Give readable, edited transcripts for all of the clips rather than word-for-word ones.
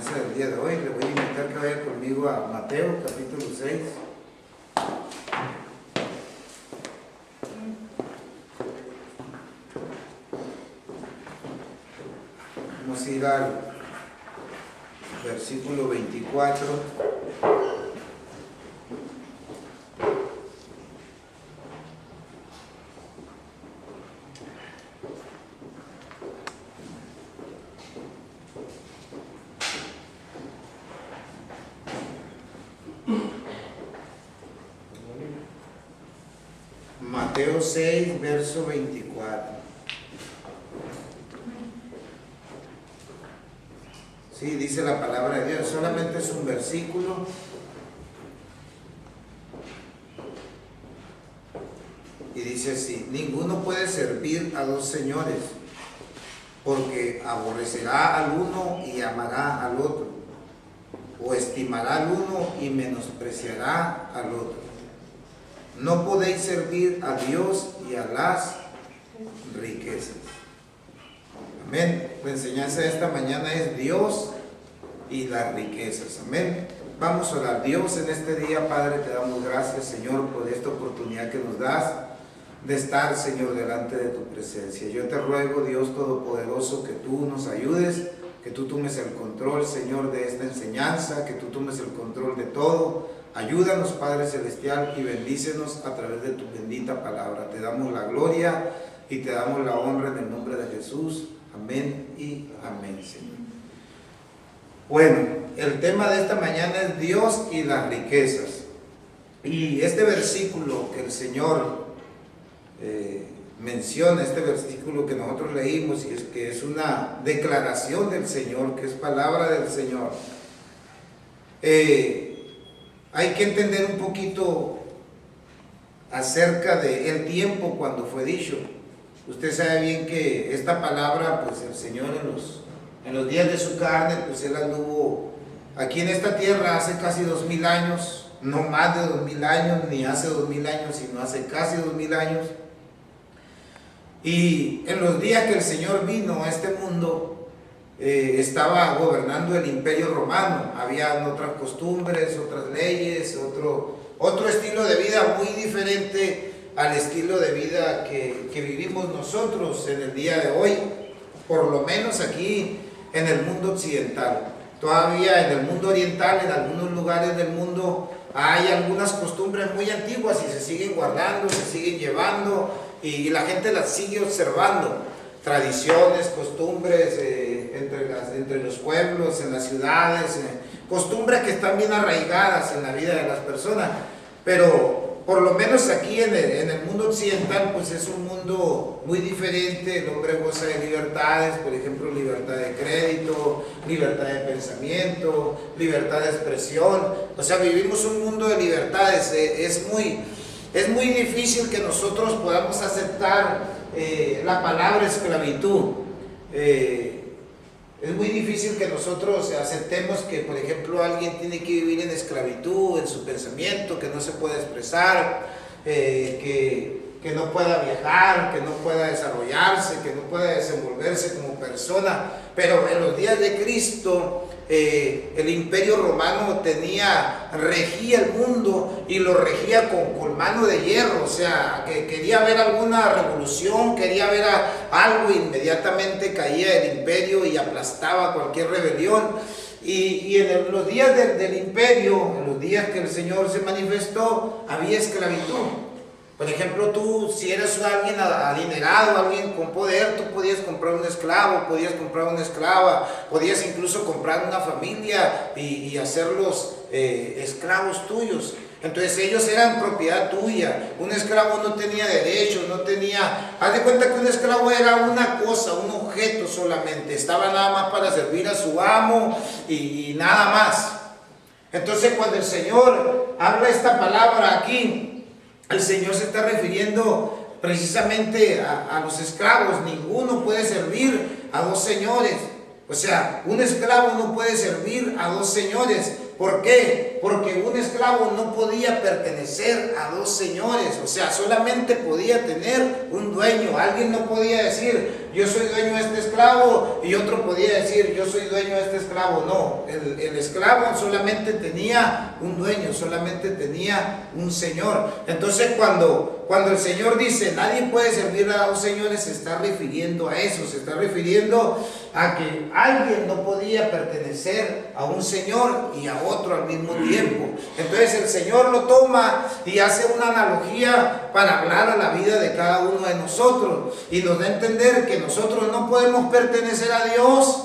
enseñanza del día de hoy. Le voy a invitar que vaya conmigo a Mateo capítulo 6. Vamos a ir al versículo 24. Mateo 6, verso 24. Sí, dice la palabra de Dios, solamente es un versículo. Y dice así: ninguno puede servir a dos señores, porque aborrecerá al uno y amará al otro, o estimará al uno y menospreciará al otro. No podéis servir a Dios y a las riquezas. Amén. La enseñanza de esta mañana es Dios y las riquezas. Amén. Vamos a orar. Dios, en este día, Padre, te damos gracias, Señor, por esta oportunidad que nos das de estar, Señor, delante de tu presencia. Yo te ruego, Dios Todopoderoso, que tú nos ayudes, que tú tomes el control, Señor, de esta enseñanza, que tú tomes el control de todo. Ayúdanos, Padre Celestial, y bendícenos a través de tu bendita palabra. Te damos la gloria y te damos la honra en el nombre de Jesús. Amén y amén, Señor. Bueno, el tema de esta mañana es Dios y las riquezas. Y este versículo que el Señor menciona, este versículo que nosotros leímos, y es que es una declaración del Señor, que es palabra del Señor. Hay que entender un poquito acerca del tiempo cuando fue dicho. Usted sabe bien que esta palabra, pues el Señor en los días de su carne, pues Él anduvo aquí en esta tierra hace casi 2000 años, no más de 2000 años, ni hace 2000 años, sino hace casi 2000 años. Y en los días que el Señor vino a este mundo, estaba gobernando el Imperio Romano. Habían otras costumbres, otras leyes, otro estilo de vida muy diferente al estilo de vida que vivimos nosotros en el día de hoy, por lo menos aquí en el mundo occidental. Todavía en el mundo oriental, en algunos lugares del mundo, hay algunas costumbres muy antiguas y se siguen guardando, se siguen llevando, y la gente las sigue observando. Tradiciones, costumbres entre los pueblos, en las ciudades, costumbres que están bien arraigadas en la vida de las personas. Pero por lo menos aquí en el mundo occidental, pues es un mundo muy diferente. El hombre goza de libertades, por ejemplo, libertad de crédito, libertad de pensamiento, libertad de expresión. O sea, vivimos un mundo de libertades. Es muy difícil que nosotros podamos aceptar la palabra esclavitud. Es muy difícil que nosotros aceptemos que, por ejemplo, alguien tiene que vivir en esclavitud, en su pensamiento, que no se puede expresar, que no pueda viajar, que no pueda desarrollarse, que no pueda desenvolverse como persona. Pero en los días de Cristo, el Imperio Romano regía el mundo, y lo regía con mano de hierro. O sea, que quería ver alguna revolución, quería ver algo, inmediatamente caía el imperio y aplastaba cualquier rebelión. Y en los días del imperio, en los días que el Señor se manifestó, había esclavitud. Por ejemplo, tú, si eres alguien adinerado, alguien con poder, tú podías comprar un esclavo, podías comprar una esclava, podías incluso comprar una familia y hacerlos esclavos tuyos. Entonces ellos eran propiedad tuya. Un esclavo no tenía derechos, no tenía... Haz de cuenta que un esclavo era una cosa, un objeto solamente. Estaba nada más para servir a su amo y nada más. Entonces cuando el Señor habla esta palabra aquí, el Señor se está refiriendo precisamente a los esclavos. Ninguno puede servir a dos señores. O sea, un esclavo no puede servir a dos señores. ¿Por qué? Porque un esclavo no podía pertenecer a dos señores, o sea, solamente podía tener un dueño. Alguien no podía decir, yo soy dueño de este esclavo, y otro podía decir, yo soy dueño de este esclavo. No, el esclavo solamente tenía un dueño, solamente tenía un señor. Entonces cuando el Señor dice, nadie puede servir a dos señores, se está refiriendo a eso, se está refiriendo a que alguien no podía pertenecer a un señor y a otro al mismo tiempo. Entonces el Señor lo toma y hace una analogía para hablar a la vida de cada uno de nosotros, y nos da a entender que nosotros no podemos pertenecer a Dios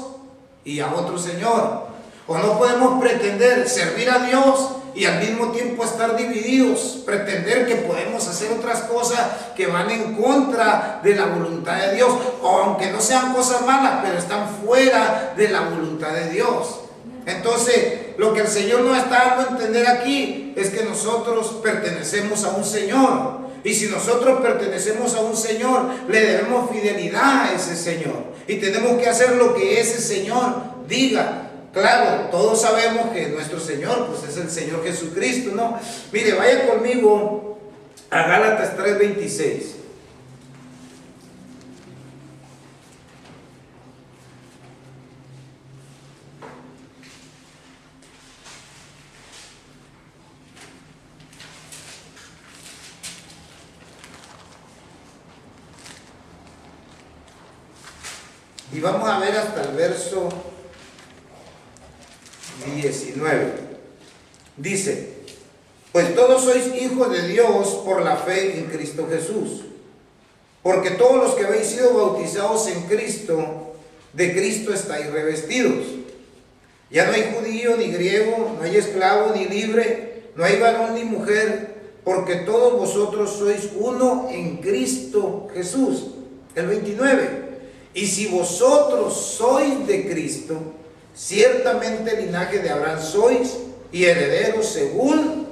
y a otro señor, o no podemos pretender servir a Dios y al mismo tiempo estar divididos, pretender que podemos hacer otras cosas que van en contra de la voluntad de Dios, o aunque no sean cosas malas, pero están fuera de la voluntad de Dios. Entonces, lo que el Señor nos está dando a entender aquí es que nosotros pertenecemos a un Señor, y si nosotros pertenecemos a un Señor, le debemos fidelidad a ese Señor, y tenemos que hacer lo que ese Señor diga. Claro, todos sabemos que nuestro Señor, pues es el Señor Jesucristo, ¿no? Mire, vaya conmigo a Gálatas 3:26. Y vamos a ver hasta el verso 19. Dice, pues todos sois hijos de Dios por la fe en Cristo Jesús, porque todos los que habéis sido bautizados en Cristo, de Cristo estáis revestidos. Ya no hay judío ni griego, no hay esclavo ni libre, no hay varón ni mujer, porque todos vosotros sois uno en Cristo Jesús. El 29. Y si vosotros sois de Cristo, ciertamente linaje de Abraham sois y herederos según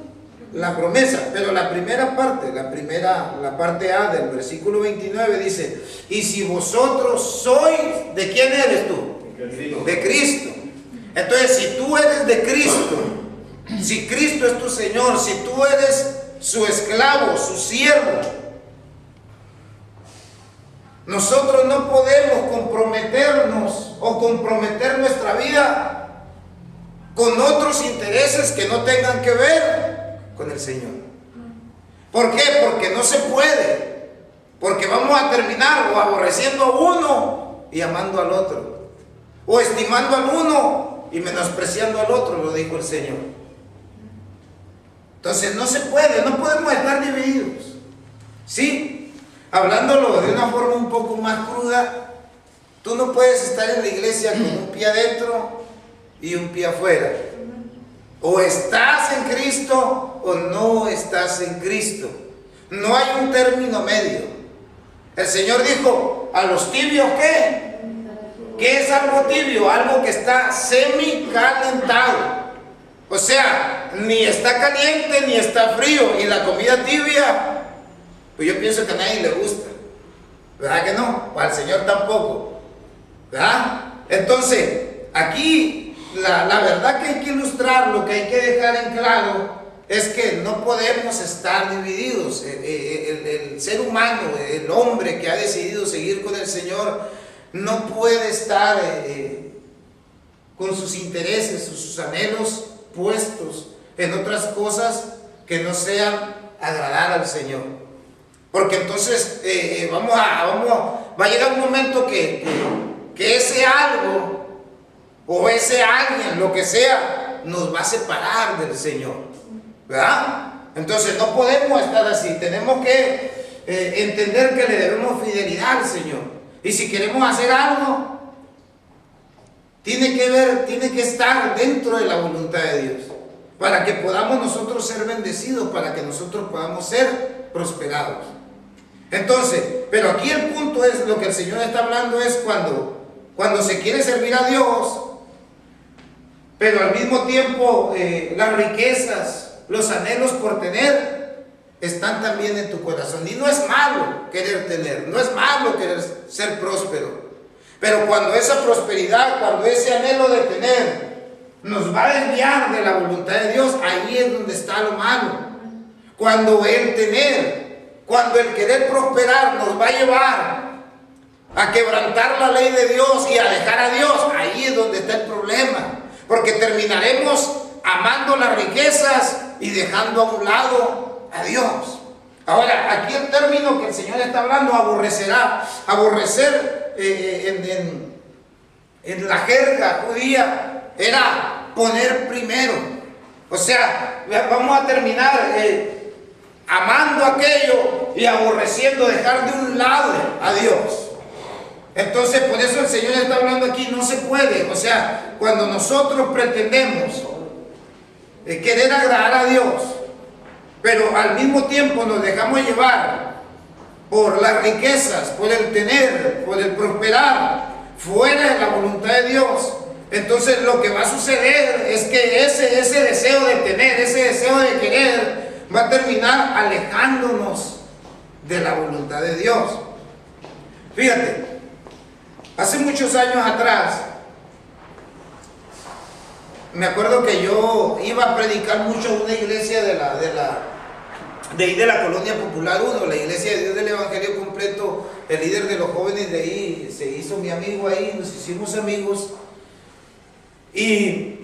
la promesa. Pero la primera parte, la parte A del versículo 29 dice, y si vosotros sois, ¿de quién eres tú? De Cristo. Entonces, si tú eres de Cristo, si Cristo es tu Señor, si tú eres su esclavo, su siervo, nosotros no podemos comprometernos o comprometer nuestra vida con otros intereses que no tengan que ver con el Señor. ¿Por qué? Porque no se puede. Porque vamos a terminar o aborreciendo a uno y amando al otro, o estimando al uno y menospreciando al otro, lo dijo el Señor. Entonces no se puede, no podemos estar divididos. ¿Sí? Hablándolo de una forma un poco más cruda, tú no puedes estar en la iglesia con un pie adentro y un pie afuera. O estás en Cristo o no estás en Cristo. No hay un término medio. El Señor dijo, a los tibios, ¿qué? ¿Qué es algo tibio? Algo que está semicalentado. O sea, ni está caliente ni está frío. Y la comida tibia, pues yo pienso que a nadie le gusta, ¿verdad que no? O al Señor tampoco, ¿verdad? Entonces, aquí la verdad que hay que ilustrar, lo que hay que dejar en claro, es que no podemos estar divididos. El ser humano, el hombre que ha decidido seguir con el Señor, no puede estar con sus intereses, sus anhelos puestos en otras cosas que no sean agradar al Señor. Porque entonces va a llegar un momento que ese algo o ese alguien, lo que sea, nos va a separar del Señor, ¿verdad? Entonces no podemos estar así. Tenemos que entender que le debemos fidelidad al Señor. Y si queremos hacer algo, tiene que estar dentro de la voluntad de Dios, para que podamos nosotros ser bendecidos, para que nosotros podamos ser prosperados. Entonces, pero aquí el punto es, lo que el Señor está hablando es cuando se quiere servir a Dios, pero al mismo tiempo las riquezas, los anhelos por tener, están también en tu corazón. Y no es malo querer tener, no es malo querer ser próspero, pero cuando esa prosperidad, cuando ese anhelo de tener nos va a desviar de la voluntad de Dios. Ahí es donde está lo malo. Cuando el querer prosperar nos va a llevar a quebrantar la ley de Dios y a dejar a Dios, ahí es donde está el problema. Porque terminaremos amando las riquezas y dejando a un lado a Dios. Ahora, aquí el término que el Señor está hablando, aborrecer en la jerga judía, era poner primero. O sea, vamos a terminar amando aquello y aborreciendo, dejar de un lado a Dios. Entonces, por eso el Señor está hablando aquí, no se puede. O sea, cuando nosotros pretendemos querer agradar a Dios, pero al mismo tiempo nos dejamos llevar por las riquezas, por el tener, por el prosperar, fuera de la voluntad de Dios, entonces lo que va a suceder es que ese deseo de tener, ese deseo de querer, va a terminar alejándonos de la voluntad de Dios. Fíjate, hace muchos años atrás, me acuerdo que yo iba a predicar mucho en una iglesia de ahí de la Colonia Popular 1, la Iglesia de Dios del Evangelio Completo. El líder de los jóvenes de ahí se hizo mi amigo ahí, nos hicimos amigos. Y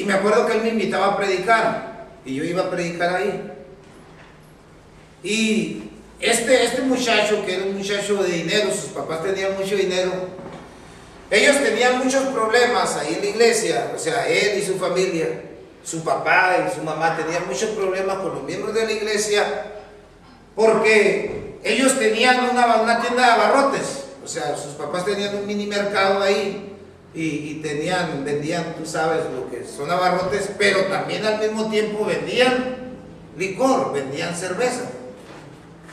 me acuerdo que él me invitaba a predicar, y yo iba a predicar ahí. Y este muchacho, que era un muchacho de dinero, sus papás tenían mucho dinero, ellos tenían muchos problemas ahí en la iglesia, o sea, él y su familia, su papá y su mamá tenían muchos problemas con los miembros de la iglesia, porque ellos tenían una tienda de abarrotes, o sea, sus papás tenían un mini mercado ahí, y vendían, tú sabes lo que son abarrotes, pero también al mismo tiempo vendían licor, vendían cerveza.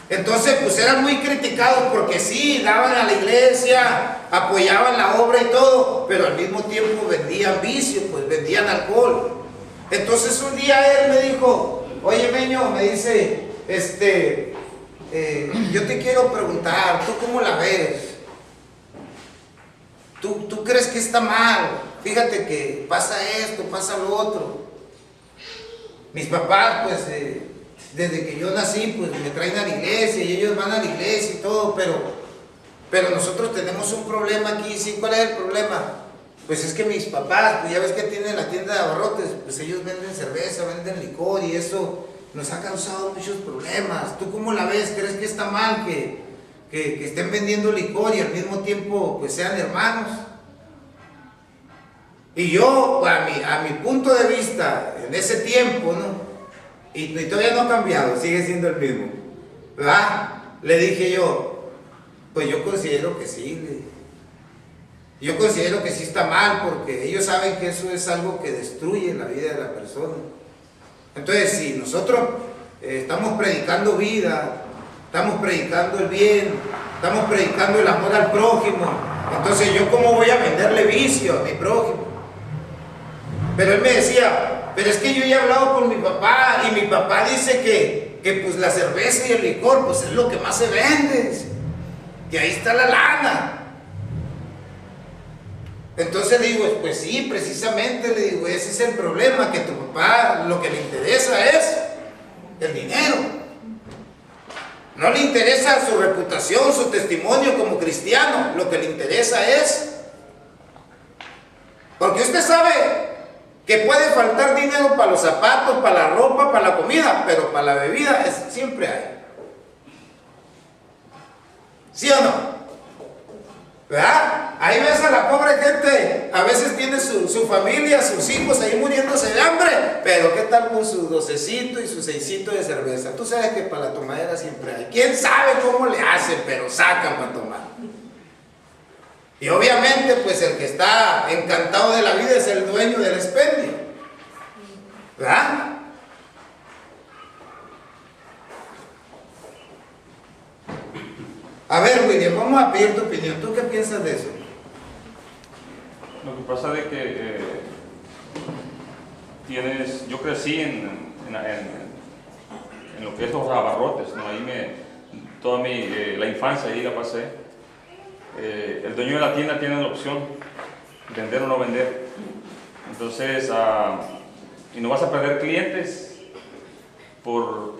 Entonces, pues eran muy criticados porque sí, daban a la iglesia, apoyaban la obra y todo, pero al mismo tiempo vendían vicio, pues vendían alcohol. Entonces un día él me dijo, oye Meño, me dice, yo te quiero preguntar, ¿tú cómo la ves? ¿Tú crees que está mal? Fíjate que pasa esto, pasa lo otro. Mis papás, pues, desde que yo nací, pues me traen a la iglesia y ellos van a la iglesia y todo, pero nosotros tenemos un problema aquí. ¿Sí? ¿Cuál es el problema? Pues es que mis papás, pues ya ves que tienen la tienda de abarrotes, pues ellos venden cerveza, venden licor y eso nos ha causado muchos problemas. ¿Tú cómo la ves? ¿Crees que está mal que estén vendiendo licor y al mismo tiempo pues sean hermanos? Y yo, a mi punto de vista, en ese tiempo, ¿no? Y todavía no ha cambiado, sigue siendo el mismo, ¿verdad? Le dije yo, pues yo considero que sí, yo considero que sí está mal, porque ellos saben que eso es algo que destruye la vida de la persona. Entonces, si nosotros estamos predicando vida, estamos predicando el bien, estamos predicando el amor al prójimo, entonces yo cómo voy a venderle vicio a mi prójimo. Pero él me decía, pero es que yo ya he hablado con mi papá y mi papá dice que pues la cerveza y el licor pues es lo que más se vende, y ahí está la lana. Entonces le digo, pues sí, precisamente, le digo, ese es el problema, que tu papá lo que le interesa es el dinero. No le interesa su reputación, su testimonio como cristiano, lo que le interesa es, porque usted sabe que puede faltar dinero para los zapatos, para la ropa, para la comida, pero para la bebida siempre hay. ¿Sí o no? ¿Verdad? Ahí ves a la pobre gente, a veces tiene su familia, sus hijos ahí muriéndose de hambre, pero ¿qué tal con su 12 y su 6 de cerveza? Tú sabes que para la tomadera siempre hay. ¿Quién sabe cómo le hacen, pero sacan para tomar? Y obviamente, pues el que está encantado de la vida es el dueño del expendio, ¿verdad? A ver, William, vamos a pedir tu opinión. ¿Tú qué piensas de eso? Lo que pasa es que yo crecí en lo que es los abarrotes, ¿no? Ahí toda la infancia ahí la pasé. El dueño de la tienda tiene la opción, vender o no vender. Entonces, y no vas a perder clientes por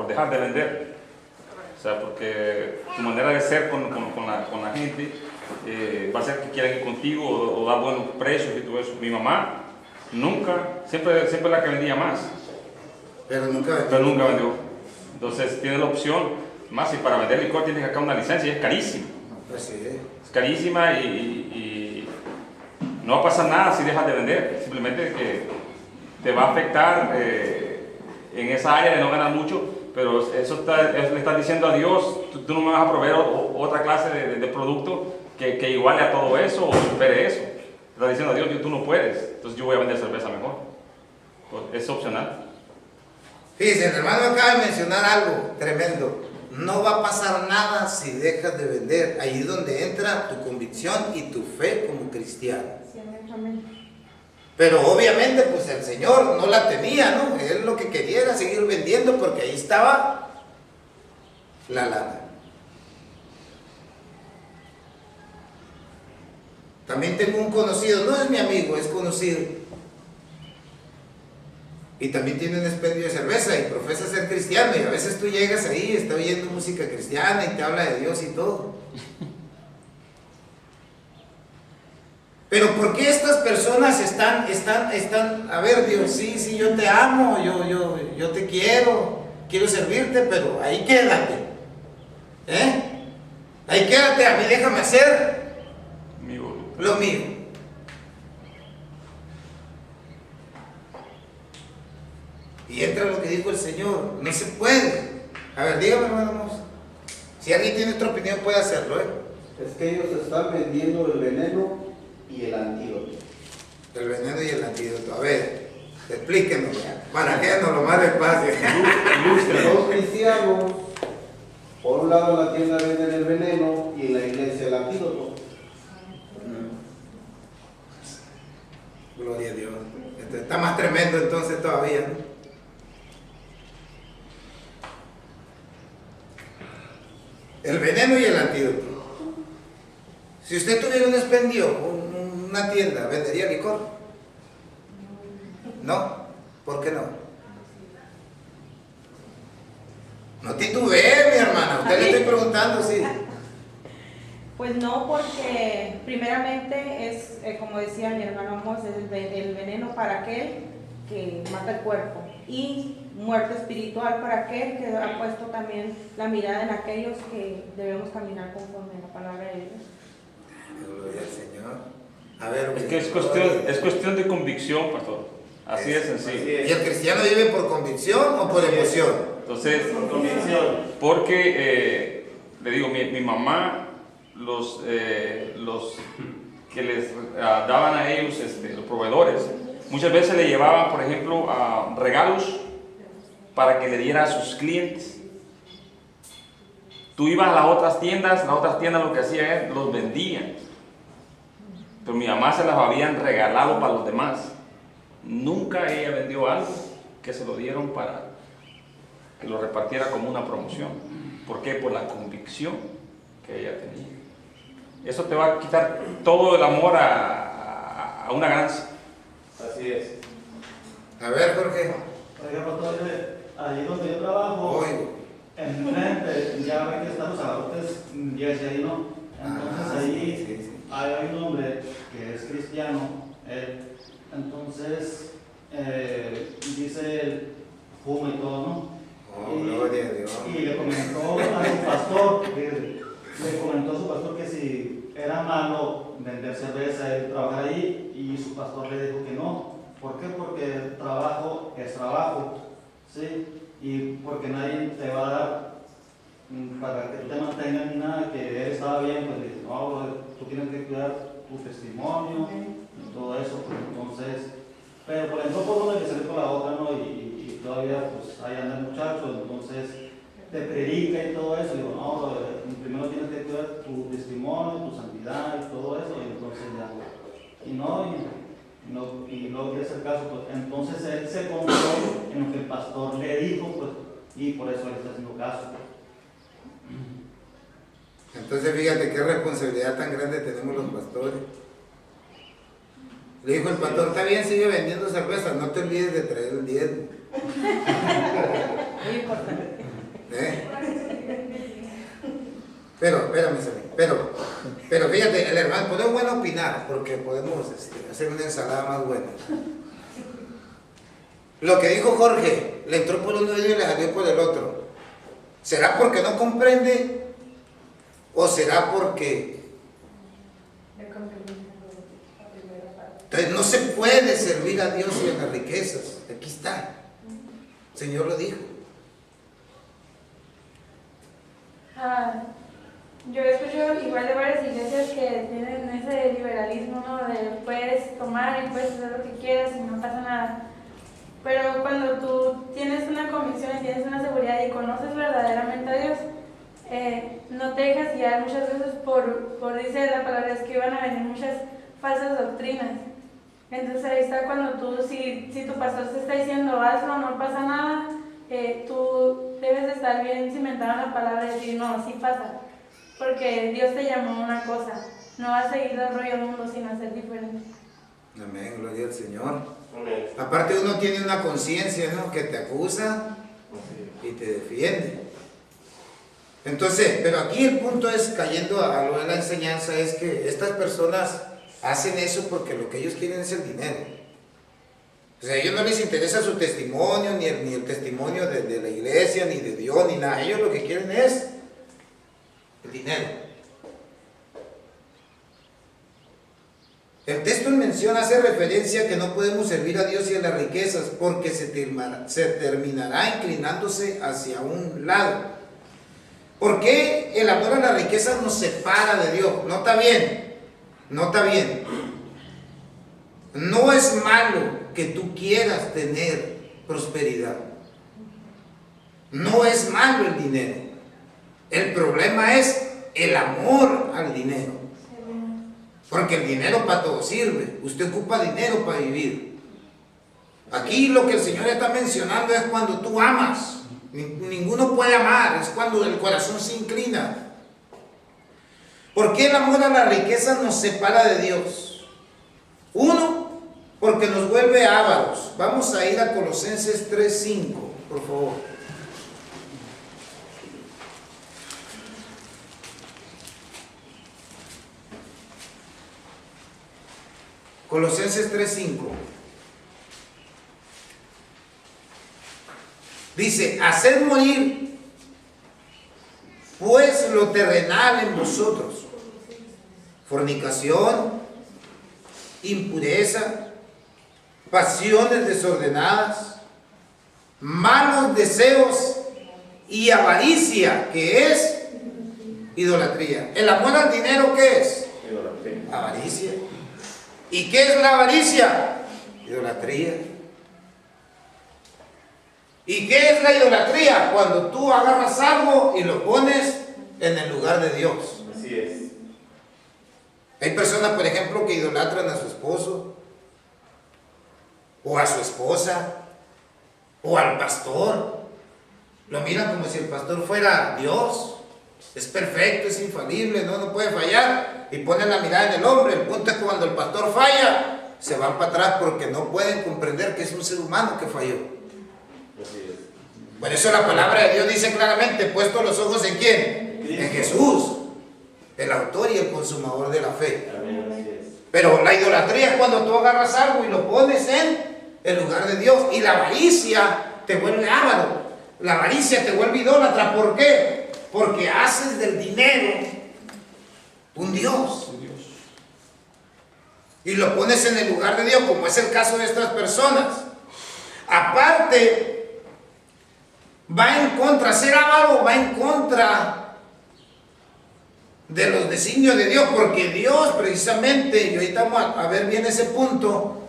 dejar de vender. O sea, porque tu manera de ser con la gente va a ser que quieran ir contigo o dar buenos precios y todo eso. Mi mamá siempre la que vendía más. Pero nunca vendió. Entonces tiene la opción, más si para vender licor tienes acá una licencia y es carísima. Así es. Es carísima y no va a pasar nada si dejas de vender. Simplemente que te va a afectar en esa área de no ganar mucho, pero eso le estás diciendo a Dios, tú no me vas a proveer otra clase de producto que iguale a todo eso o supere eso. Te estás diciendo a Dios, tú no puedes, entonces yo voy a vender cerveza mejor. Pues es opcional. Fíjense, el hermano acaba de mencionar algo tremendo. No va a pasar nada si dejas de vender. Ahí es donde entra tu convicción y tu fe como cristiano. Pero obviamente pues el Señor no la tenía, ¿no? Él lo que quería era seguir vendiendo porque ahí estaba la lana. También tengo un conocido, no es mi amigo, es conocido. Y también tiene un expendio de cerveza y profesa ser cristiano. Y a veces tú llegas ahí, está oyendo música cristiana y te habla de Dios y todo. Pero ¿por qué estas personas están, a ver, Dios, sí, yo te amo, yo te quiero servirte, pero ahí quédate. Ahí quédate, a mí déjame hacer lo mío. Y entra lo que dijo el Señor, no se puede. A ver, dígame, hermanos. Si alguien tiene otra opinión, puede hacerlo, Es que ellos están vendiendo el veneno y el antídoto. El veneno y el antídoto. A ver, explíquenos, para que nos lo más despacio. Los cristianos, por un lado en la tienda venden el veneno y en la iglesia el antídoto. Gloria a Dios. Está más tremendo entonces todavía, ¿no? El veneno y el antídoto. Si usted tuviera un expendio, una tienda, ¿vendería licor? ¿No? ¿Por qué no? No titubee, mi hermana. Usted le estoy preguntando, sí. Pues no, porque primeramente es, como decía mi hermano Amos, es el veneno para aquel que mata el cuerpo y muerte espiritual para aquel que ha puesto también la mirada en aquellos que debemos caminar conforme a la palabra de Dios. Gloria al Señor. A ver, Es que es cuestión de convicción, pastor. Así es sencillo. ¿Y el cristiano vive por convicción o por emoción? Entonces, Por convicción. porque le digo, mi mamá, los que les daban a ellos, los proveedores, muchas veces le llevaban, por ejemplo, regalos para que le diera a sus clientes. Tú ibas a las otras tiendas lo que hacían es los vendían. Pero mi mamá se las habían regalado para los demás. Nunca ella vendió algo que se lo dieron para que lo repartiera como una promoción. ¿Por qué? Por la convicción que ella tenía. Eso te va a quitar todo el amor a una ganancia. Así es. A ver, Jorge. Por ejemplo, allí donde yo trabajo, enfrente, ya ven que están los abarrotes, ya es ahí, ¿no? Entonces ahí sí. hay un hombre que es cristiano, él, entonces dice él, fuma y todo, ¿no? Oh, gloria a Dios. Y le comentó a su pastor, que si era malo vender cerveza, él trabajar ahí, y su pastor le dijo que no. ¿Por qué? Porque el trabajo es trabajo, ¿sí? Y porque nadie te va a dar para que tú te mantengas ni nada, que él estaba bien, pues dice, no, tú tienes que cuidar tu testimonio y todo eso, pues entonces, pero por ejemplo, por una que salir por la otra, ¿no? Y todavía, pues, ahí anda el muchacho, entonces, te predica y todo eso, digo, no, primero tienes que cuidar tu testimonio, tu santidad y todo eso, y entonces ya, y no quiere hacer caso, pues entonces él se confió en lo que el pastor le dijo, pues, y por eso él está haciendo caso. Entonces fíjate qué responsabilidad tan grande tenemos los pastores. Le dijo el pastor, está bien, sigue vendiendo cerveza, no te olvides de traer el diezmo. Muy importante. Pero, espérame, pero fíjate, el hermano, pues es bueno opinar, porque podemos hacer una ensalada más buena. Lo que dijo Jorge, le entró por un oído y le salió por el otro. ¿Será porque no comprende? ¿O será porque...? Entonces no se puede servir a Dios y a las riquezas. Aquí está. El Señor lo dijo. Yo he escuchado igual de varias iglesias que tienen ese liberalismo, ¿no? De puedes tomar y puedes hacer lo que quieras y no pasa nada. Pero cuando tú tienes una convicción y tienes una seguridad y conoces verdaderamente a Dios, no te dejas guiar muchas veces por dice la palabra, es que van a venir muchas falsas doctrinas. Entonces ahí está cuando tú, si tu pastor te está diciendo hazlo, no pasa nada, tú debes de estar bien cimentado en la palabra y decir no, sí pasa. Porque Dios te llamó a una cosa, no vas a seguir el rollo del mundo sin hacer diferente. Amén, gloria al Señor. Amén. Aparte uno tiene una conciencia, ¿no? Que te acusa y te defiende. Entonces, pero aquí el punto es, cayendo a lo de la enseñanza, es que estas personas hacen eso porque lo que ellos quieren es el dinero. O sea, a ellos no les interesa su testimonio, ni el testimonio de la iglesia, ni de Dios, ni nada. Ellos lo que quieren es el dinero. El texto en mención hace referencia a que no podemos servir a Dios y a las riquezas porque se terminará inclinándose hacia un lado. ¿Por qué el amor a las riquezas nos separa de Dios? Nota bien, nota bien. No es malo que tú quieras tener prosperidad. No es malo el dinero. El problema es el amor al dinero. Porque el dinero para todo sirve. Usted ocupa dinero para vivir. Aquí lo que el Señor está mencionando es cuando tú amas. Ninguno puede amar, es cuando el corazón se inclina. ¿Por qué el amor a la riqueza nos separa de Dios? Uno, porque nos vuelve ávaros. Vamos a ir a Colosenses 3:5, por favor. Colosenses 3:5. Dice, haced morir pues lo terrenal en vosotros, fornicación, impureza, pasiones desordenadas, malos deseos y avaricia, que es idolatría. ¿El amor al dinero qué es? Avaricia. ¿Y qué es la avaricia? Idolatría. ¿Y qué es la idolatría? Cuando tú agarras algo y lo pones en el lugar de Dios. Así es. Hay personas, por ejemplo, que idolatran a su esposo, o a su esposa, o al pastor. Lo miran como si el pastor fuera Dios. Es perfecto, es infalible, no puede fallar. Y ponen la mirada en el hombre. El punto es que cuando el pastor falla, se van para atrás porque no pueden comprender que es un ser humano que falló. Por eso la palabra de Dios dice claramente, puesto los ojos en ¿quién? En Jesús, el autor y el consumador de la fe. Pero la idolatría es cuando tú agarras algo y lo pones en el lugar de Dios. Y la avaricia te vuelve avaro. La avaricia te vuelve idólatra. ¿Por qué? Porque haces del dinero un Dios. Y lo pones en el lugar de Dios, como es el caso de estas personas. Aparte, va en contra, ser avaro va en contra de los designios de Dios, porque Dios precisamente, y ahorita vamos a ver bien ese punto,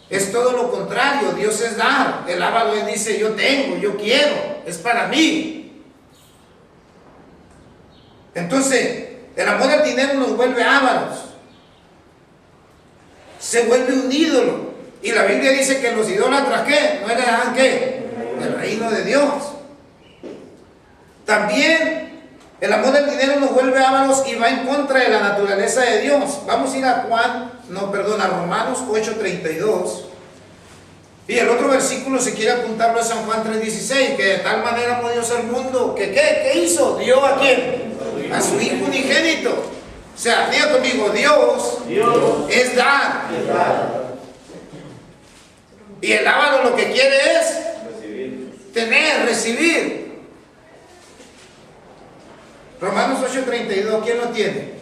es todo lo contrario. Dios es dar. El avaro dice yo tengo, yo quiero, es para mí. Entonces el amor al dinero nos vuelve ávaros, se vuelve un ídolo. Y la Biblia dice que los idólatras ¿qué? No heredarán ¿qué? El reino de Dios. También El amor del dinero nos vuelve ávaros y va en contra de la naturaleza de Dios. Vamos a ir a Romanos 8:32. Y el otro versículo, si quiere apuntarlo, es San Juan 3:16, que de tal manera amó Dios al mundo, que ¿qué hizo? ¿Dio a quién? A su Hijo unigénito. O sea, diga conmigo, Dios es dar. Y el avaro lo que quiere es tener, recibir. Romanos 8:32, ¿quién lo tiene?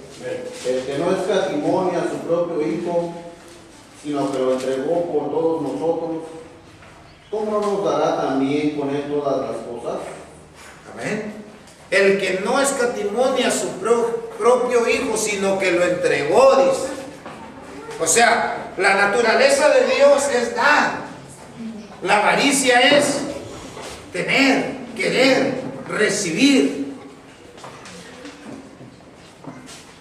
El que no escatimonia a su propio Hijo, sino que lo entregó por todos nosotros, ¿cómo no nos dará también con él todas las cosas? Amén. El que no escatimonia a su propio Hijo, sino que lo entregó, dice. O sea, la naturaleza de Dios es dar. La avaricia es tener, querer, recibir.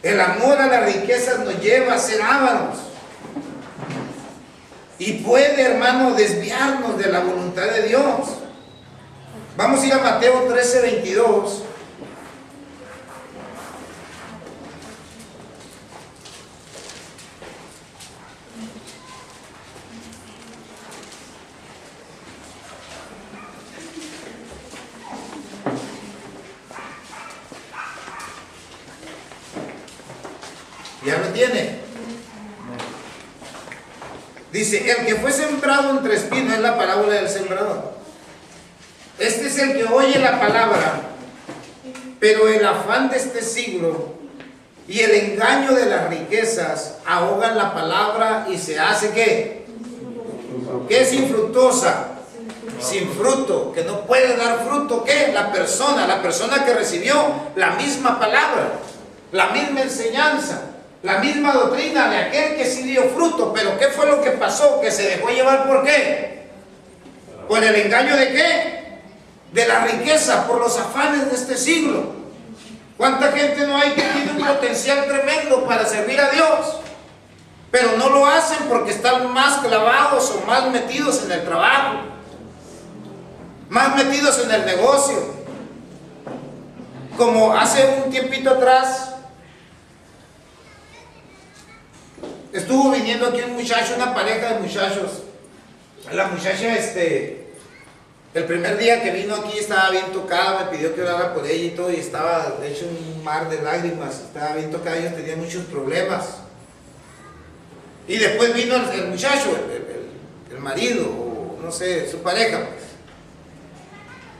El amor a las riquezas nos lleva a ser ávaros. Y puede, hermano, desviarnos de la voluntad de Dios. Vamos a ir a Mateo 13:22. ¿Ya lo tiene? Dice, el que fue sembrado entre espinos, es la parábola del sembrador. Este es el que oye la palabra, pero el afán de este siglo y el engaño de las riquezas ahogan la palabra y se hace ¿qué? ¿Qué es infructuosa? Sin fruto, que no puede dar fruto. ¿Qué? La persona que recibió la misma palabra, la misma enseñanza, la misma doctrina de aquel que sí dio fruto. Pero ¿qué fue lo que pasó? Que se dejó llevar ¿por qué? ¿Por el engaño de qué? De la riqueza, por los afanes de este siglo. ¿Cuánta gente no hay que tiene un potencial tremendo para servir a Dios? Pero no lo hacen porque están más clavados o más metidos en el trabajo, más metidos en el negocio. Como hace un tiempito atrás estuvo viniendo aquí un muchacho, una pareja de muchachos. La muchacha, el primer día que vino aquí estaba bien tocada, me pidió que orara por ella y todo, y estaba de hecho un mar de lágrimas, estaba bien tocada, ellos tenían muchos problemas. Y después vino el muchacho, el marido, o no sé, su pareja, pues.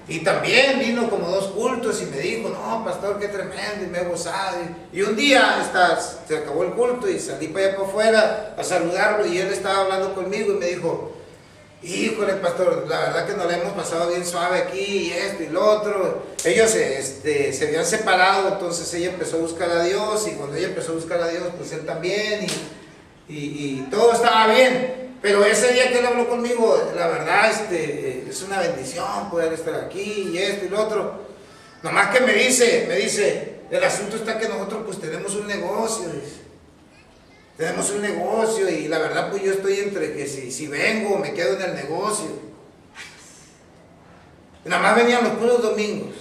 Y también vino como 2 cultos y me dijo, no, pastor, qué tremendo, y me he gozado. Y un día se acabó el culto y salí para allá para afuera a saludarlo, y él estaba hablando conmigo y me dijo, híjole, pastor, la verdad que nos la hemos pasado bien suave aquí, y esto y lo otro. Ellos se habían separado, entonces ella empezó a buscar a Dios, y cuando ella empezó a buscar a Dios, pues él también, y todo estaba bien. Pero ese día que él habló conmigo, la verdad, es una bendición poder estar aquí, y esto y lo otro. Nomás que me dice, el asunto está que nosotros pues tenemos un negocio, dice. Tenemos un negocio, y la verdad pues yo estoy entre que si vengo me quedo en el negocio. Y nada más venían los puros domingos.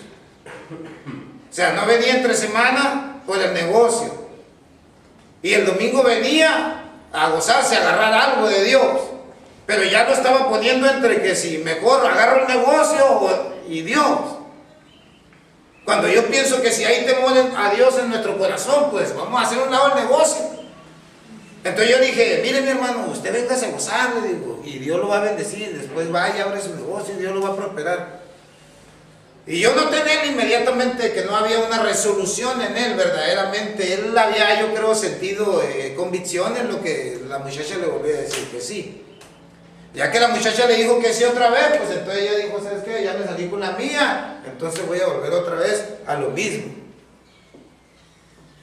O sea, no venía entre semana por el negocio. Y el domingo venía a gozarse, a agarrar algo de Dios. Pero ya lo estaba poniendo entre que si mejor agarro el negocio y Dios. Cuando yo pienso que si hay temor a Dios en nuestro corazón, pues vamos a hacer un lado el negocio. Entonces yo dije, mire mi hermano, usted venga a gozar, le digo, y Dios lo va a bendecir, después vaya, abre su negocio y Dios lo va a prosperar. Y yo noté en él inmediatamente que no había una resolución en él, verdaderamente. Él había, yo creo, sentido convicción en lo que la muchacha le volvió a decir que sí. Ya que la muchacha le dijo que sí otra vez, pues entonces ella dijo, ¿sabes qué? Ya me salí con la mía, entonces voy a volver otra vez a lo mismo.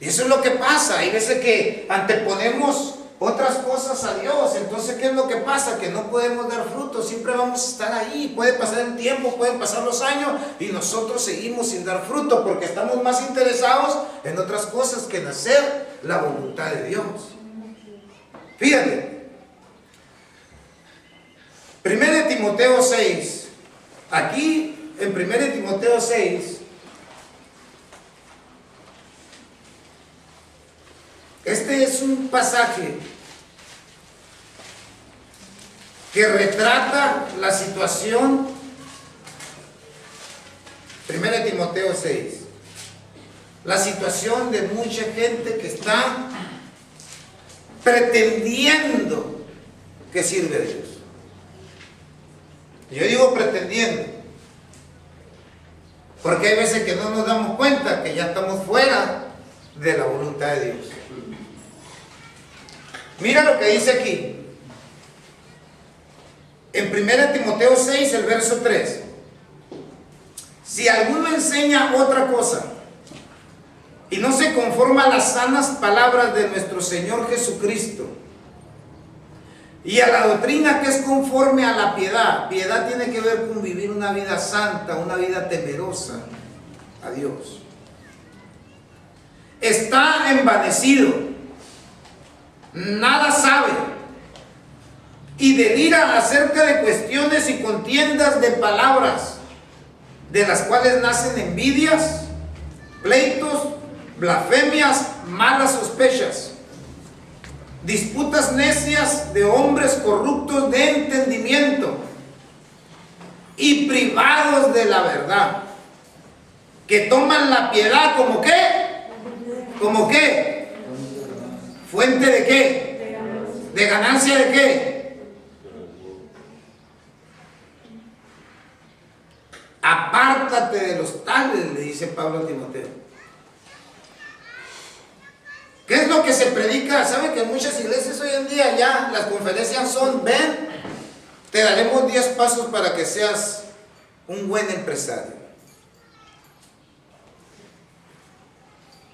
Y eso es lo que pasa. Hay veces que anteponemos otras cosas a Dios. Entonces, ¿qué es lo que pasa? Que no podemos dar fruto. Siempre vamos a estar ahí. Puede pasar el tiempo, pueden pasar los años, y nosotros seguimos sin dar fruto porque estamos más interesados en otras cosas que en hacer la voluntad de Dios. Fíjate, 1 Timoteo 6. Aquí, en 1 Timoteo 6, es un pasaje que retrata la situación. 1 Timoteo 6. La situación de mucha gente que está pretendiendo que sirve a Dios. Yo digo pretendiendo, porque hay veces que no nos damos cuenta que ya estamos fuera de la voluntad de Dios. Mira lo que dice aquí. En 1 Timoteo 6, el verso 3. Si alguno enseña otra cosa y no se conforma a las sanas palabras de nuestro Señor Jesucristo y a la doctrina que es conforme a la piedad, piedad tiene que ver con vivir una vida santa, una vida temerosa a Dios, está envanecido, nada sabe y delira acerca de cuestiones y contiendas de palabras, de las cuales nacen envidias, pleitos, blasfemias, malas sospechas, disputas necias de hombres corruptos de entendimiento y privados de la verdad, que toman la piedad como qué, como qué, fuente de qué, de ganancia de qué. Apártate de los tales, le dice Pablo a Timoteo. ¿Qué es lo que se predica? ¿Sabe que en muchas iglesias hoy en día ya las conferencias son: ven, te daremos 10 pasos para que seas un buen empresario?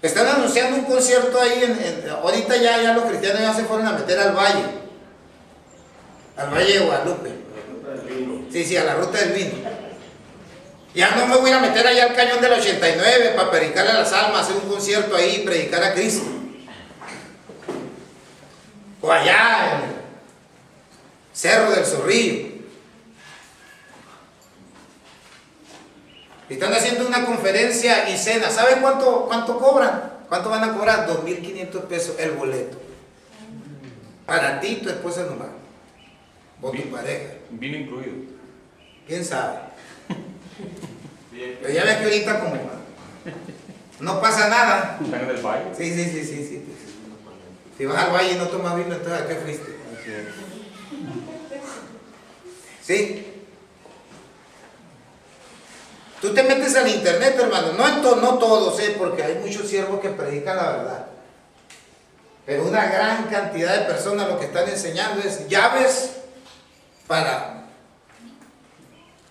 Están anunciando un concierto ahí, ahorita ya los cristianos ya se fueron a meter al valle de Guadalupe. Sí, a la ruta del vino. Ya no me voy a meter allá al cañón del 89 para predicarle a las almas, hacer un concierto ahí y predicar a Cristo. O allá en el Cerro del Zorrillo. Están haciendo una conferencia y cena. ¿Saben cuánto cobran? ¿Cuánto van a cobrar? 2.500 pesos el boleto. Para ti, tu esposa nomás. O tu pareja. Vino incluido. ¿Quién sabe? Pero ya ves que ahorita como no pasa nada. ¿Están en el baile? Sí. Si vas al valle y no tomas vino, entonces ¿a qué fuiste? ¿Sí? Tú te metes al internet, hermano. No todos, porque hay muchos siervos que predican la verdad. Pero una gran cantidad de personas lo que están enseñando es llaves para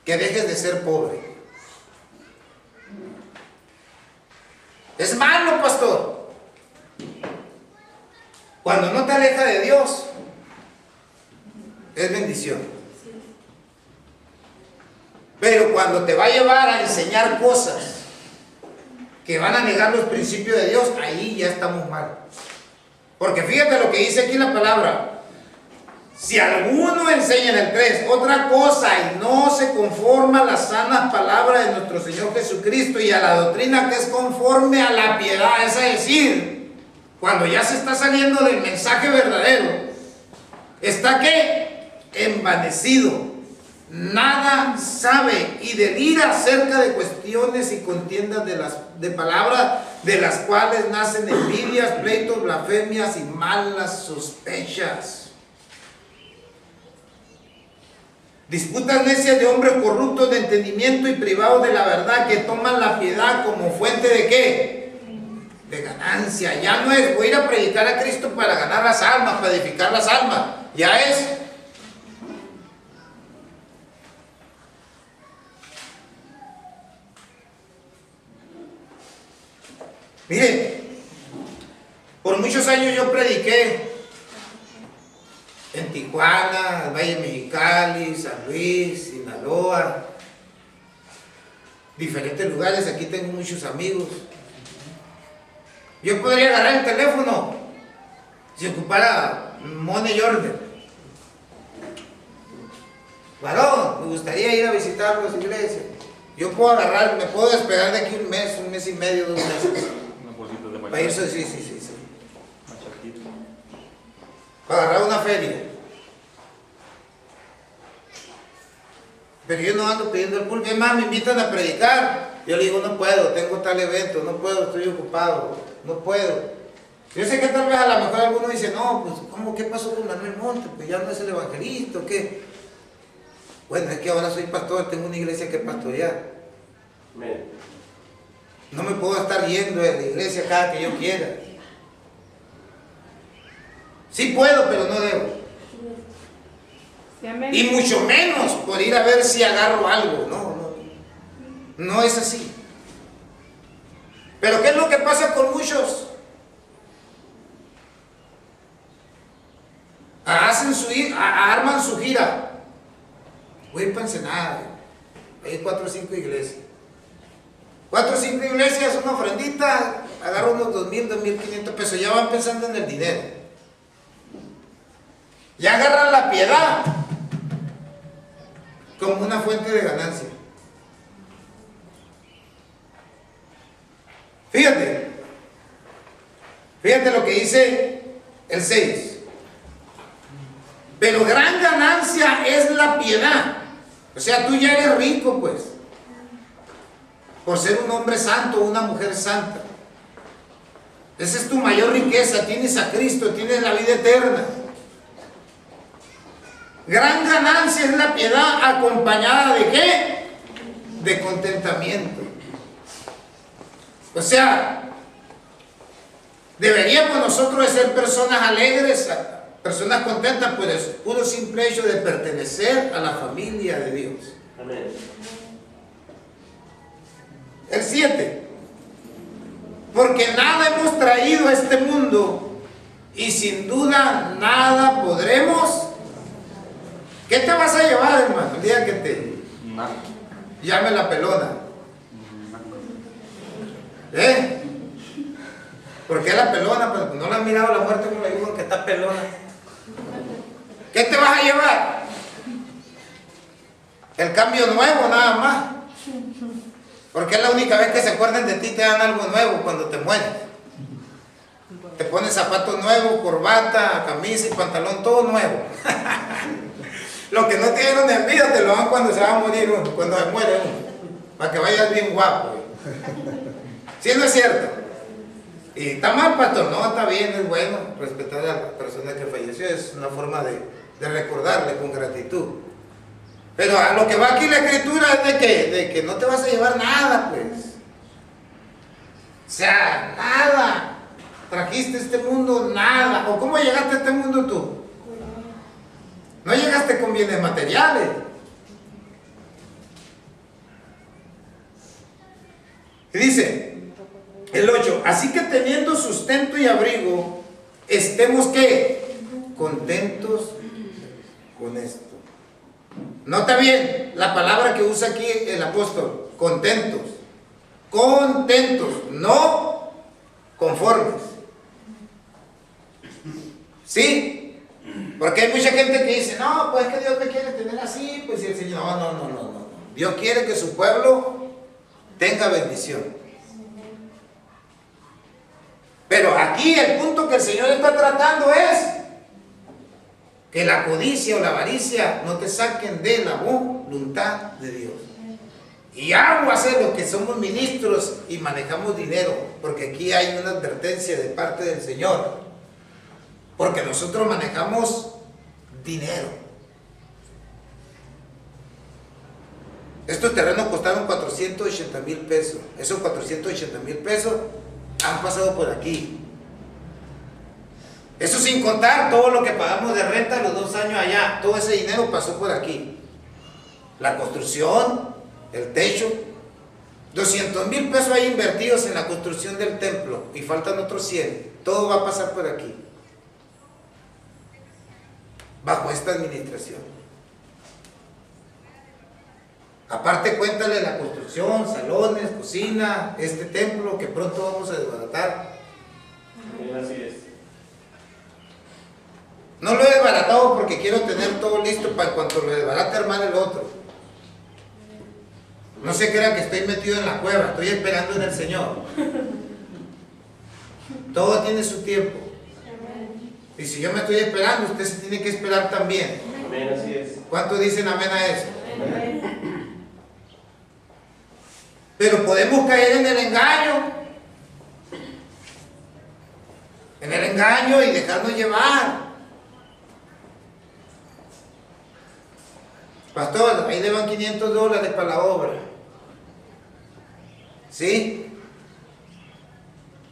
que dejes de ser pobre. Es malo, pastor. Cuando no te aleja de Dios, es bendición. Pero cuando te va a llevar a enseñar cosas que van a negar los principios de Dios, ahí ya estamos mal. Porque fíjate lo que dice aquí la palabra. Si alguno enseña en el 3 otra cosa y no se conforma a las sanas palabras de nuestro Señor Jesucristo y a la doctrina que es conforme a la piedad, es decir, cuando ya se está saliendo del mensaje verdadero, está ¿qué? Envanecido, nada sabe y delira acerca de cuestiones y contiendas de palabras, de las cuales nacen envidias, pleitos, blasfemias y malas sospechas. Disputas necias de hombres corruptos de entendimiento y privados de la verdad, que toman la piedad como fuente de ¿qué? De ganancia. Ya no es voy a ir a predicar a Cristo para ganar las almas, para edificar las almas. Ya es mire, por muchos años yo prediqué en Tijuana, Valle Mexicali, San Luis, Sinaloa, diferentes lugares. Aquí tengo muchos amigos. Yo podría agarrar el teléfono si ocupara Money Order. Varón, me gustaría ir a visitar las iglesias. Yo puedo agarrar, me puedo despegar de aquí un mes y medio, 2 meses. Unas bolsitas de Para irse, machete. sí. Machatito. para agarrar una feria. Pero yo no ando pidiendo el púlpito. Es más, me invitan a predicar. Yo le digo, no puedo, tengo tal evento, no puedo, estoy ocupado, no puedo. Yo sé que tal vez a lo mejor alguno dice, no, pues, ¿cómo, qué pasó con Manuel Monte? Pues ya no es el evangelista, ¿o qué? Bueno, es que ahora soy pastor, tengo una iglesia que pastorear. No me puedo estar yendo a la iglesia cada que yo quiera. Sí puedo, pero no debo. Y mucho menos por ir a ver si agarro algo. No es así. Pero ¿qué es lo que pasa con muchos? Arman su gira. Voy para Ensenada. Hay 4 o 5 iglesias. 4 o 5 iglesias, una ofrendita, agarro unos 2,000, 2,500 pesos. Ya van pensando en el dinero. Ya agarran la piedad como una fuente de ganancia. Fíjate lo que dice el 6. Pero gran ganancia es la piedad. O sea, tú ya eres rico, pues, por ser un hombre santo o una mujer santa. Esa es tu mayor riqueza. Tienes a Cristo, tienes la vida eterna. Gran ganancia es la piedad, acompañada ¿de qué? De contentamiento. O sea, deberíamos nosotros de ser personas alegres, personas contentas por eso, puro simple hecho de pertenecer a la familia de Dios. Amén. El 7. Porque nada hemos traído a este mundo y sin duda nada podremos. ¿Qué te vas a llevar, hermano? El día que te llame la pelona. ¿Por qué la pelona? Pues no la han mirado la muerte como le digo que está pelona. ¿Qué te vas a llevar? El cambio nuevo nada más. Porque es la única vez que se acuerdan de ti, te dan algo nuevo cuando te mueres. Te pones zapatos nuevos, corbata, camisa y pantalón, todo nuevo. Lo que no te dieron en vida te lo dan cuando se va a morir uno, cuando se muere uno. Para que vayas bien guapo. ¿Sí no es cierto? Y está mal, pastor. No, está bien, es bueno respetar a la persona que falleció. Es una forma de recordarle con gratitud. Pero a lo que va aquí la escritura es de que no te vas a llevar nada, pues. O sea, nada. Trajiste a este mundo nada. ¿O cómo llegaste a este mundo tú? No llegaste con bienes materiales. Y dice el 8, así que teniendo sustento y abrigo, estemos ¿qué? Contentos con esto. Nota bien la palabra que usa aquí el apóstol, contentos. Contentos, no conformes. ¿Sí? Porque hay mucha gente que dice, no, pues es que Dios me quiere tener así, pues y el Señor, no. Dios quiere que su pueblo tenga bendición. Pero aquí el punto que el Señor está tratando es que la codicia o la avaricia no te saquen de la voluntad de Dios. Y aguas los que somos ministros y manejamos dinero, porque aquí hay una advertencia de parte del Señor. Porque nosotros manejamos dinero. Estos terrenos costaron 480,000 pesos. Esos 480,000 pesos han pasado por aquí. Eso sin contar todo lo que pagamos de renta los 2 años allá. Todo ese dinero pasó por aquí. La construcción, el techo. 200,000 pesos hay invertidos en la construcción del templo y faltan otros 100. Todo va a pasar por aquí. Bajo esta administración. Aparte, cuéntale la construcción, salones, cocina, este templo que pronto vamos a desbaratar. Así es. No lo he desbaratado porque quiero tener todo listo para cuando lo desbarate armar el otro. No se crean que estoy metido en la cueva, estoy esperando en el Señor. Todo tiene su tiempo. Y si yo me estoy esperando, usted se tiene que esperar también. Amén, así es. ¿Cuántos dicen amén a eso? Pero podemos caer en el engaño. En el engaño y dejarnos llevar. Pastor, ahí le van $500 para la obra. ¿Sí?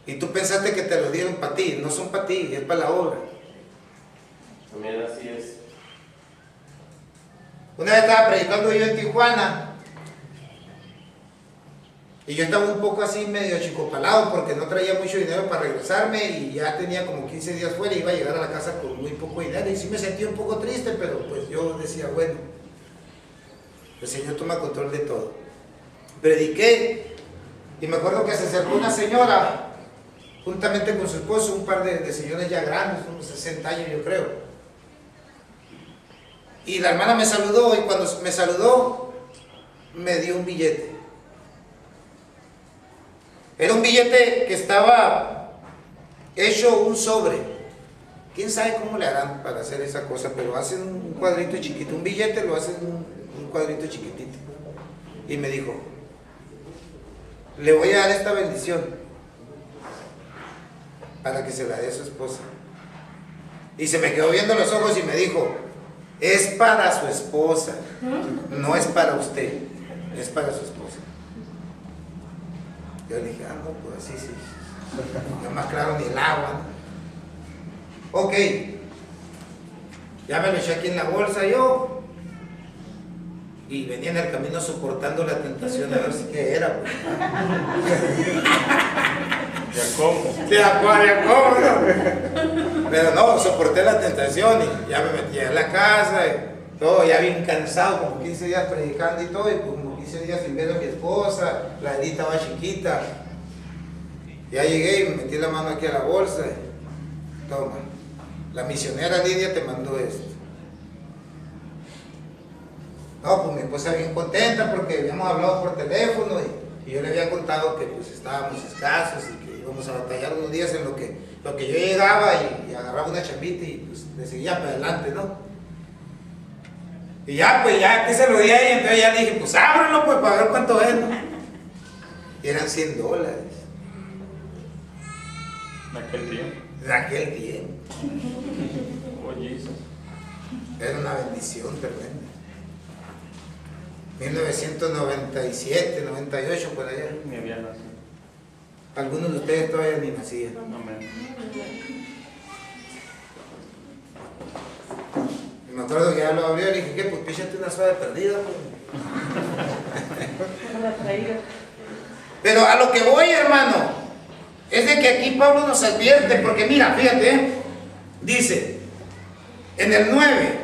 Y tú pensaste que te lo dieron para ti. No son para ti, es para la obra. Amén, así es. Una vez estaba predicando yo en Tijuana. Y yo estaba un poco así medio achicopalado porque no traía mucho dinero para regresarme y ya tenía como 15 días fuera y iba a llegar a la casa con muy poco dinero. Y sí me sentí un poco triste, pero pues yo decía, bueno, el Señor toma control de todo. Prediqué y me acuerdo que se acercó una señora juntamente con su esposo, un par de señores ya grandes, unos 60 años yo creo. Y la hermana me saludó y cuando me saludó me dio un billete. Era un billete que estaba hecho un sobre. ¿Quién sabe cómo le harán para hacer esa cosa? Pero hacen un cuadrito chiquito. Un billete lo hacen un cuadrito chiquitito. Y me dijo, le voy a dar esta bendición para que se la dé a su esposa. Y se me quedó viendo los ojos y me dijo, es para su esposa, no es para usted, es para su esposa. Yo le dije, no, pues así sí. No más claro ni el agua, ¿no? Ok. Ya me lo eché aquí en la bolsa yo. Y venía en el camino soportando la tentación a ver si qué era. Pues. ¿Ya cómo? Ya cómo, ¿no? Pero no, soporté la tentación y ya me metí en la casa y todo, ya bien cansado, como 15 días predicando y todo, y como 15 días sin ver a mi esposa, la Edith estaba chiquita. Ya llegué y me metí la mano aquí a la bolsa y toma, la misionera Lidia te mandó esto. No, pues mi esposa bien contenta porque habíamos hablado por teléfono y yo le había contado que pues estábamos escasos y que íbamos a batallar unos días en lo que yo llegaba y agarraba una chambita y pues le seguía para adelante, ¿no? Y ya, pues ya, que se lo di a ella, entonces ya le dije, pues ábrelo pues para ver cuánto es, ¿no? Y eran $100. En aquel tiempo. En aquel tiempo. Oh, Jesus. Era una bendición tremenda. 1997, 98, por allá. Ni había nacido. Algunos de ustedes todavía ni nacían. Amén. Y me acuerdo que ya lo abrió y dije, ¿qué? Pues píchate una suave perdida. Pues. Pero a lo que voy, hermano, es de que aquí Pablo nos advierte, porque mira, fíjate, dice en el 9,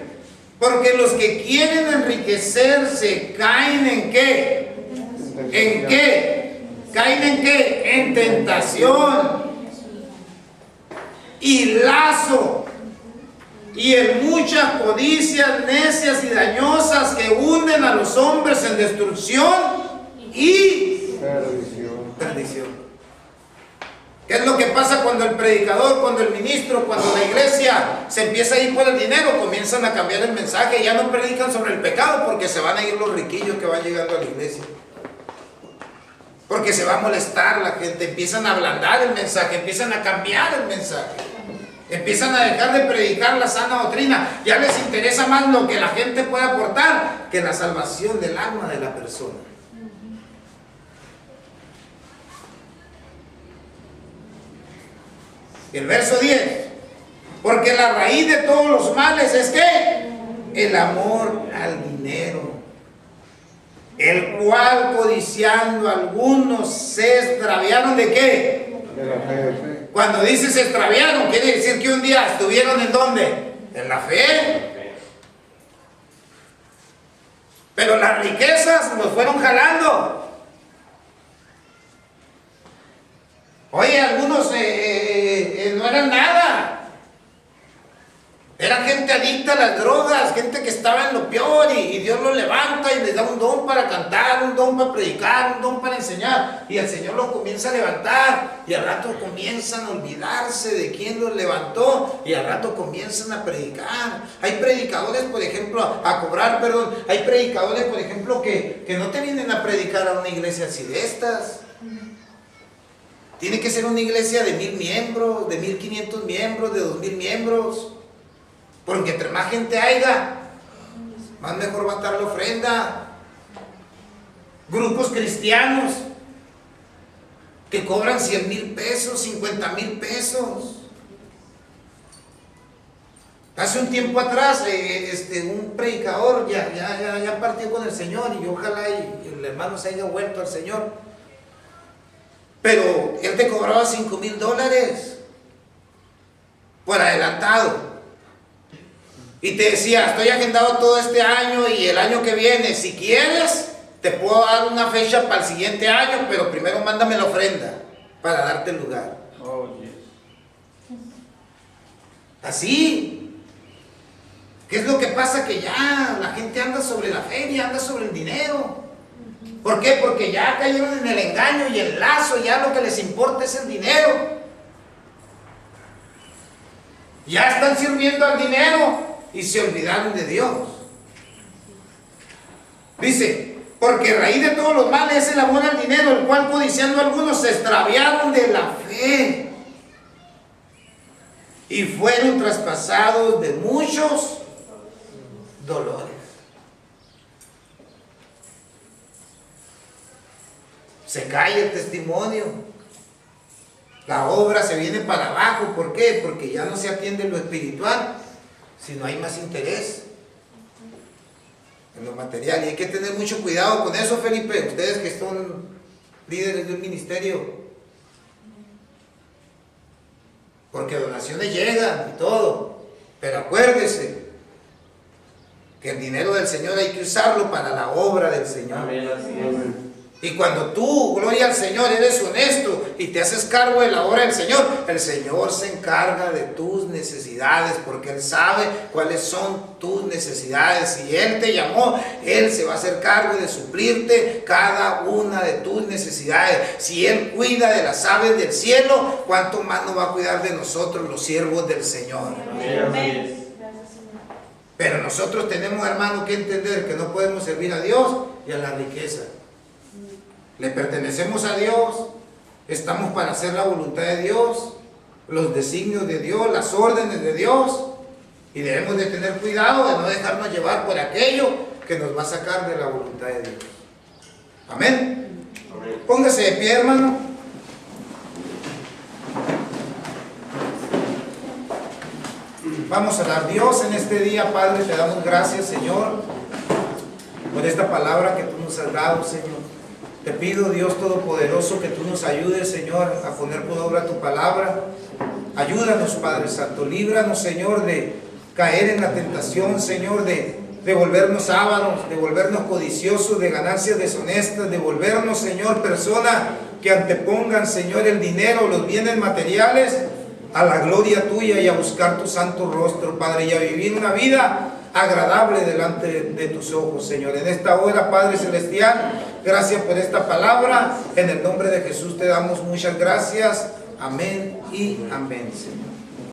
porque los que quieren enriquecerse caen en ¿qué? ¿En qué? ¿Caen en qué? En tentación y lazo y en muchas codicias necias y dañosas que hunden a los hombres en destrucción y perdición. ¿Qué es lo que pasa cuando el predicador, cuando el ministro, cuando la iglesia se empieza a ir por el dinero? Comienzan a cambiar el mensaje, ya no predican sobre el pecado porque se van a ir los riquillos que van llegando a la iglesia. Porque se va a molestar la gente, empiezan a ablandar el mensaje, empiezan a cambiar el mensaje. Empiezan a dejar de predicar la sana doctrina. Ya les interesa más lo que la gente puede aportar que la salvación del alma de la persona. El verso 10. Porque la raíz de todos los males es ¿qué? El amor al dinero, el cual codiciando algunos se extraviaron ¿de qué? De la fe. Cuando dice se extraviaron, quiere decir que un día estuvieron ¿en dónde? En la fe. Pero las riquezas los fueron jalando. Oye, algunos no eran nada. Eran gente adicta a las drogas, gente que estaba en lo peor y Dios los levanta y les da un don para cantar, un don para predicar, un don para enseñar, y el Señor los comienza a levantar, y al rato comienzan a olvidarse de quién los levantó, y al rato comienzan a predicar. Hay predicadores, por ejemplo, hay predicadores, por ejemplo, que no te vienen a predicar a una iglesia así de estas. Tiene que ser una iglesia de 1000 miembros, de 1500 miembros, de 2000 miembros. Porque entre más gente haya, más mejor va a estar la ofrenda. Grupos cristianos que cobran 100,000 pesos, 50,000 pesos. Hace un tiempo atrás, un predicador ya partió con el Señor, y ojalá y el hermano se haya vuelto al Señor. Pero él te cobraba $5,000 por adelantado. Y te decía, estoy agendado todo este año y el año que viene, si quieres, te puedo dar una fecha para el siguiente año, pero primero mándame la ofrenda para darte el lugar. Oh, yes. Así. ¿Qué es lo que pasa? Que ya la gente anda sobre la feria, anda sobre el dinero. ¿Por qué? Porque ya cayeron en el engaño y el lazo, ya lo que les importa es el dinero. Ya están sirviendo al dinero y se olvidaron de Dios. Dice, porque raíz de todos los males es el amor al dinero, el cual codiciando algunos se extraviaron de la fe y fueron traspasados de muchos dolores. Se cae el testimonio, la obra se viene para abajo. ¿Por qué? Porque ya no se atiende lo espiritual, sino hay más interés en lo material. Y hay que tener mucho cuidado con eso, Felipe, ustedes que son líderes de un ministerio, porque donaciones llegan y todo, pero acuérdese que el dinero del Señor hay que usarlo para la obra del Señor. Amén, así es. Y cuando tú, gloria al Señor, eres honesto y te haces cargo de la obra del Señor, el Señor se encarga de tus necesidades, porque Él sabe cuáles son tus necesidades. Si Él te llamó, Él se va a hacer cargo de suplirte cada una de tus necesidades. Si Él cuida de las aves del cielo, ¿cuánto más nos va a cuidar de nosotros, los siervos del Señor? Amén, así es. Pero nosotros tenemos, hermano, que entender que no podemos servir a Dios y a la riqueza. Le pertenecemos a Dios, estamos para hacer la voluntad de Dios, los designios de Dios, las órdenes de Dios, y debemos de tener cuidado de no dejarnos llevar por aquello que nos va a sacar de la voluntad de Dios. Amén. Amén. Póngase de pie, hermano. Vamos a dar Dios en este día, Padre, te damos gracias, Señor, por esta palabra que tú nos has dado, Señor. Te pido, Dios Todopoderoso, que tú nos ayudes, Señor, a poner por obra tu palabra. Ayúdanos, Padre Santo. Líbranos, Señor, de caer en la tentación, Señor, de volvernos ávaros, de volvernos codiciosos, de ganancias deshonestas, de volvernos, Señor, personas que antepongan, Señor, el dinero, los bienes materiales, a la gloria tuya y a buscar tu santo rostro, Padre, y a vivir una vida agradable delante de tus ojos, Señor. En esta hora, Padre Celestial, gracias por esta palabra. En el nombre de Jesús te damos muchas gracias. Amén y amén, Señor.